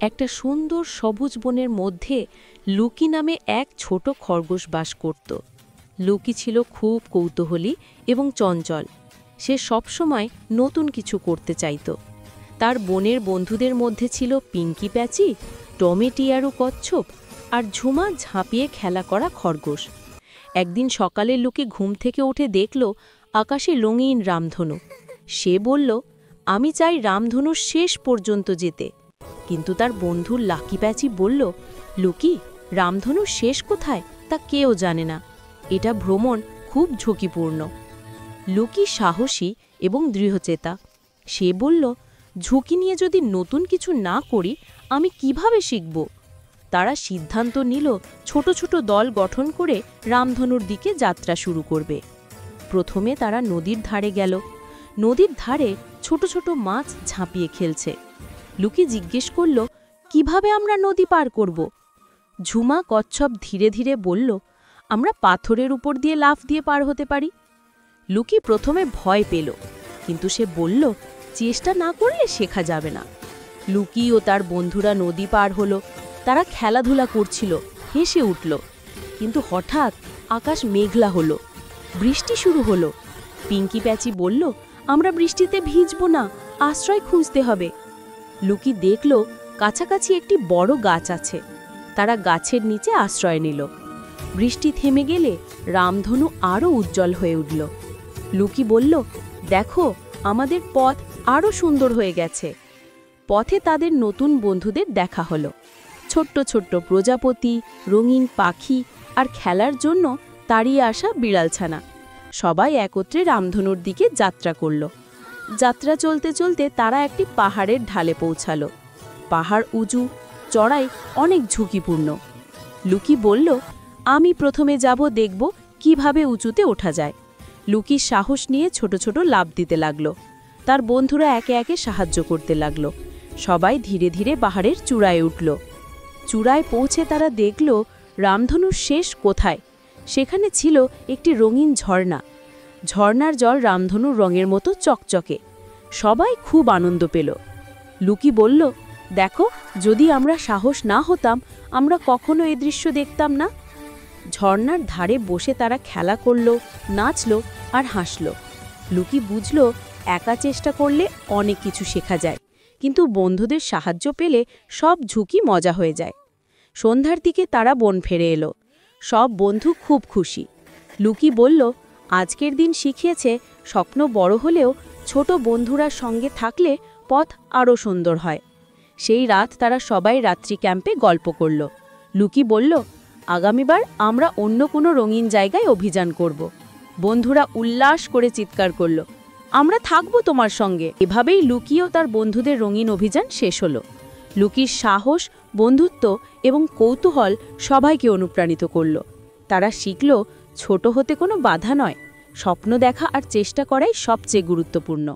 একটা সুন্দর সবুজ বনের মধ্যে লুকি নামে এক ছোট খরগোশ বাস করত। লুকি ছিল খুব কৌতূহলী এবং চঞ্চল। সে সবসময় নতুন কিছু করতে চাইত। তার বনের বন্ধুদের মধ্যে ছিল পিঙ্কি প্যাচি, টমেটিয়ারু কচ্ছপ আর ঝুমা ঝাঁপিয়ে খেলা করা খরগোশ। একদিন সকালে লুকি ঘুম থেকে উঠে দেখল আকাশে রঙিন রামধনু। সে বলল, আমি চাই রামধনুর শেষ পর্যন্ত যেতে। কিন্তু তার বন্ধু লাকি প্যাচি বলল, লুকি, রামধনুর শেষ কোথায় তা কেউ জানে না। এটা ভ্রমণ খুব ঝুঁকিপূর্ণ। লুকি সাহসী এবং দৃঢ়চেতা। সে বলল, ঝুঁকি নিয়ে যদি নতুন কিছু না করি আমি কিভাবে শিখব? তারা সিদ্ধান্ত নিল ছোট ছোট দল গঠন করে রামধনুর দিকে যাত্রা শুরু করবে। প্রথমে তারা নদীর ধারে গেল। নদীর ধারে ছোট ছোট মাছ ঝাঁপিয়ে খেলছে। লুকি জিজ্ঞেস করল, কিভাবে আমরা নদী পার করব? ঝুমা কচ্ছপ ধীরে ধীরে বলল, আমরা পাথরের উপর দিয়ে লাফ দিয়ে পার হতে পারি। লুকি প্রথমে ভয় পেল, কিন্তু সে বলল, চেষ্টা না করলে শেখা যাবে না। লুকি ও তার বন্ধুরা নদী পার হলো। তারা খেলাধুলা করছিল, হেসে উঠল। কিন্তু হঠাৎ আকাশ মেঘলা হলো, বৃষ্টি শুরু হলো। পিঙ্কি প্যাচি বলল, আমরা বৃষ্টিতে ভিজব না, আশ্রয় খুঁজতে হবে। লুকি দেখল কাছাকাছি একটি বড় গাছ আছে। তারা গাছের নিচে আশ্রয় নিল। বৃষ্টি থেমে গেলে রামধনু আরও উজ্জ্বল হয়ে উঠল। লুকি বলল, দেখো, আমাদের পথ আরও সুন্দর হয়ে গেছে। পথে তাদের নতুন বন্ধুদের দেখা হলো। ছোট্ট ছোট্ট প্রজাপতি, রঙিন পাখি আর খেলার জন্য তাড়িয়ে আসা বিড়ালছানা। সবাই একত্রে রামধনুর দিকে যাত্রা করল। যাত্রা চলতে চলতে তারা একটি পাহাড়ের ঢালে পৌঁছালো। পাহাড় উঁচু, চড়াই অনেক ঝুঁকিপূর্ণ। লুকি বলল, আমি প্রথমে যাব, দেখব কিভাবে উঁচুতে ওঠা যায়। লুকি সাহস নিয়ে ছোট ছোট লাফ দিতে লাগল। তার বন্ধুরা একে একে সাহায্য করতে লাগল। সবাই ধীরে ধীরে পাহাড়ের চূড়ায় উঠল। চূড়ায় পৌঁছে তারা দেখল রামধনুর শেষ কোথায়। সেখানে ছিল একটি রঙিন ঝর্ণা। ঝর্ণার জল রামধনুর রঙের মতো চকচকে। সবাই খুব আনন্দ পেল। লুকি বলল, দেখো, যদি আমরা সাহস না হতাম আমরা কখনো এই দৃশ্য দেখতাম না। ঝর্ণার ধারে বসে তারা খেলা করল, নাচল আর হাসল। লুকি বুঝল একা চেষ্টা করলে অনেক কিছু শেখা যায়, কিন্তু বন্ধুদের সাহায্য পেলে সব ঝুঁকি মজা হয়ে যায়। সন্ধ্যার দিকে তারা বন ফিরে এলো। সব বন্ধু খুব খুশি। লুকি বলল, আজকের দিন শিখিয়েছে স্বপ্ন বড় হলেও ছোট বন্ধুরা সঙ্গে থাকলে পথ আরও সুন্দর হয়। সেই রাত তারা সবাই রাত্রি ক্যাম্পে গল্প করল। লুকি বলল, আগামীবার আমরা অন্য কোনো রঙিন জায়গায় অভিযান করব। বন্ধুরা উল্লাস করে চিৎকার করল, আমরা থাকব তোমার সঙ্গে। এভাবেই লুকি ও তার বন্ধুদের রঙিন অভিযান শেষ হলো। লুকির সাহস, বন্ধুত্ব এবং কৌতূহল সবাইকে অনুপ্রাণিত করল। তারা শিখল ছোট হতে কোনো বাধা নয়, স্বপ্ন দেখা আর চেষ্টা করাই সবচেয়ে গুরুত্বপূর্ণ।